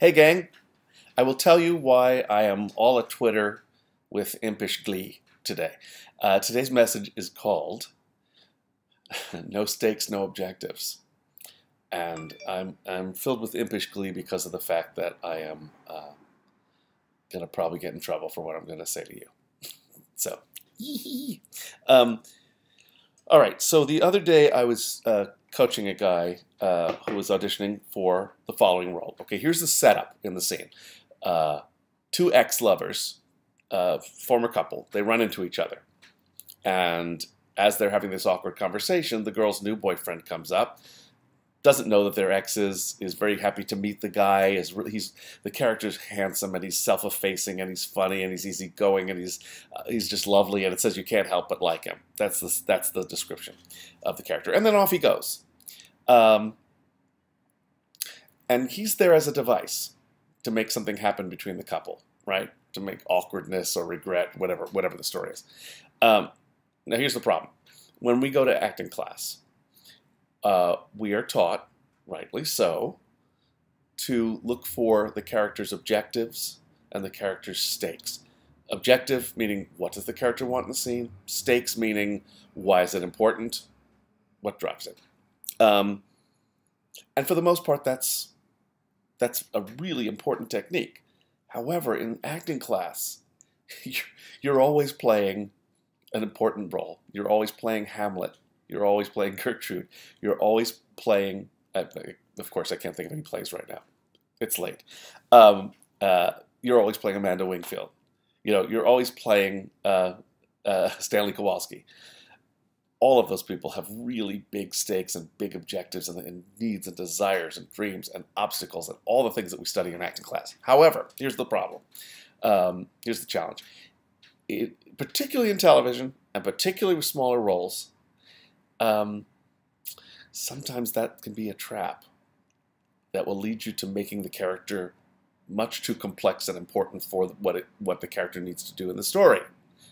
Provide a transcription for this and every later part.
Hey gang, I will tell you why I am all a Twitter with impish glee today. Today's message is called No Stakes, No Objectives. And I'm filled with impish glee because of the fact that I am going to probably get in trouble for what I'm going to say to you. So, um, all right, so the other day I was coaching a guy who was auditioning for the following role. Okay, here's the setup in the scene. Two ex-lovers, former couple, they run into each other. And as they're having this awkward conversation, the girl's new boyfriend comes up, doesn't know that they're exes, is very happy to meet the guy. The character's handsome and he's self-effacing and he's funny and he's easygoing and he's just lovely, and it says you can't help but like him. That's the description of the character. And then off he goes. And he's there as a device to make something happen between the couple, right? To make awkwardness or regret, whatever the story is. Now here's the problem. When we go to acting class, we are taught, rightly so, to look for the character's objectives and the character's stakes. Objective meaning, what does the character want in the scene? Stakes meaning, why is it important? What drives it? And for the most part, that's a really important technique. However, in acting class, you're always playing an important role. You're always playing Hamlet. You're always playing Gertrude. You're always playing, of course, I can't think of any plays right now. It's late. You're always playing Amanda Wingfield. You're always playing Stanley Kowalski. All of those people have really big stakes and big objectives and needs and desires and dreams and obstacles and all the things that we study in acting class. However, here's the problem. Here's the challenge. Particularly in television and particularly with smaller roles, sometimes that can be a trap that will lead you to making the character much too complex and important for what the character needs to do in the story,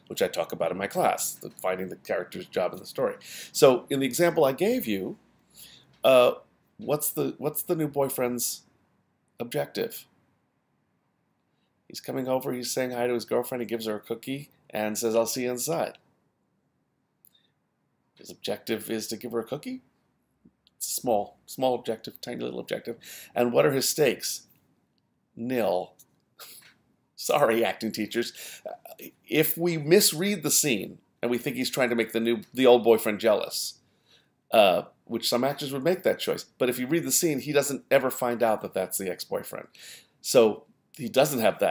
which I talk about in my class, finding the character's job in the story. So in the example I gave you, what's the new boyfriend's objective? He's coming over, he's saying hi to his girlfriend, he gives her a cookie and says, "I'll see you inside." His objective is to give her a cookie? It's a small objective, tiny little objective. And what are his stakes? Nil. Sorry, acting teachers. If we misread the scene and we think he's trying to make the old boyfriend jealous, which some actors would make that choice, but if you read the scene, he doesn't ever find out that that's the ex-boyfriend. So he doesn't have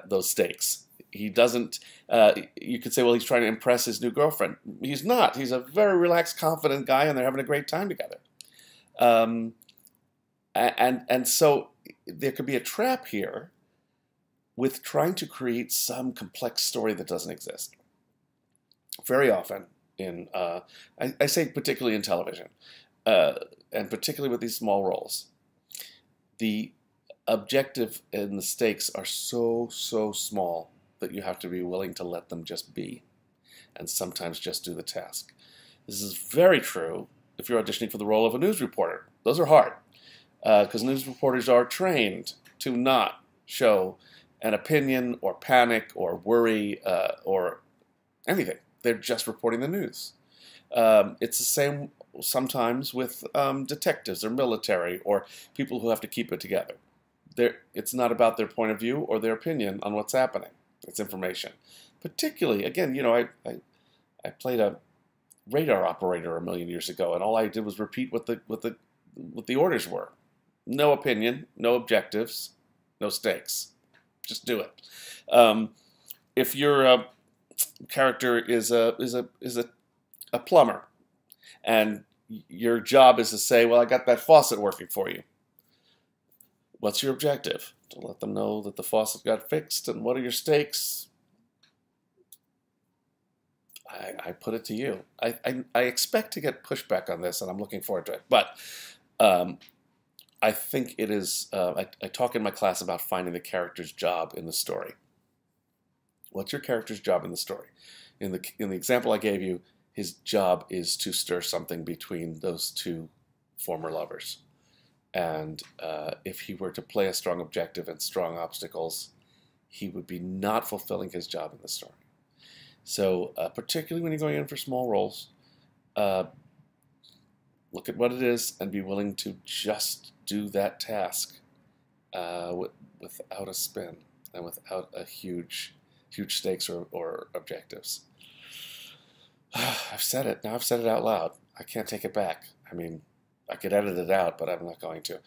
those stakes. He doesn't. You could say, well, he's trying to impress his new girlfriend. He's not. He's a very relaxed, confident guy, and they're having a great time together. And so there could be a trap here with trying to create some complex story that doesn't exist. Very often, I say particularly in television, and particularly with these small roles, the objective and the stakes are so small that you have to be willing to let them just be, and sometimes just do the task. This is very true if you're auditioning for the role of a news reporter. Those are hard, because news reporters are trained to not show an opinion or panic or worry or anything. They're just reporting the news. It's the same sometimes with detectives or military or people who have to keep it together. It's not about their point of view or their opinion on what's happening. It's information. Particularly, again, I played a radar operator a million years ago, and all I did was repeat what the orders were. No opinion, no objectives, no stakes. Just do it. If your character is a plumber, and your job is to say, "Well, I got that faucet working for you." What's your objective? To let them know that the faucet got fixed, and what are your stakes? I put it to you. I expect to get pushback on this, and I'm looking forward to it. But I think it is. I talk in my class about finding the character's job in the story. What's your character's job in the story? In the example I gave you, his job is to stir something between those two former lovers. And if he were to play a strong objective and strong obstacles, he would be not fulfilling his job in the story. So particularly when you're going in for small roles, look at what it is and be willing to just do that task without a spin and without a huge stakes or objectives. I've said it. Now I've said it out loud. I can't take it back. I mean, I could edit it out, but I'm not going to.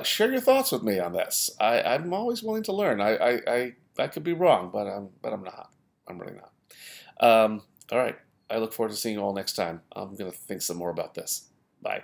Share your thoughts with me on this. I'm always willing to learn. I could be wrong, but I'm not. I'm really not. All right. I look forward to seeing you all next time. I'm going to think some more about this. Bye.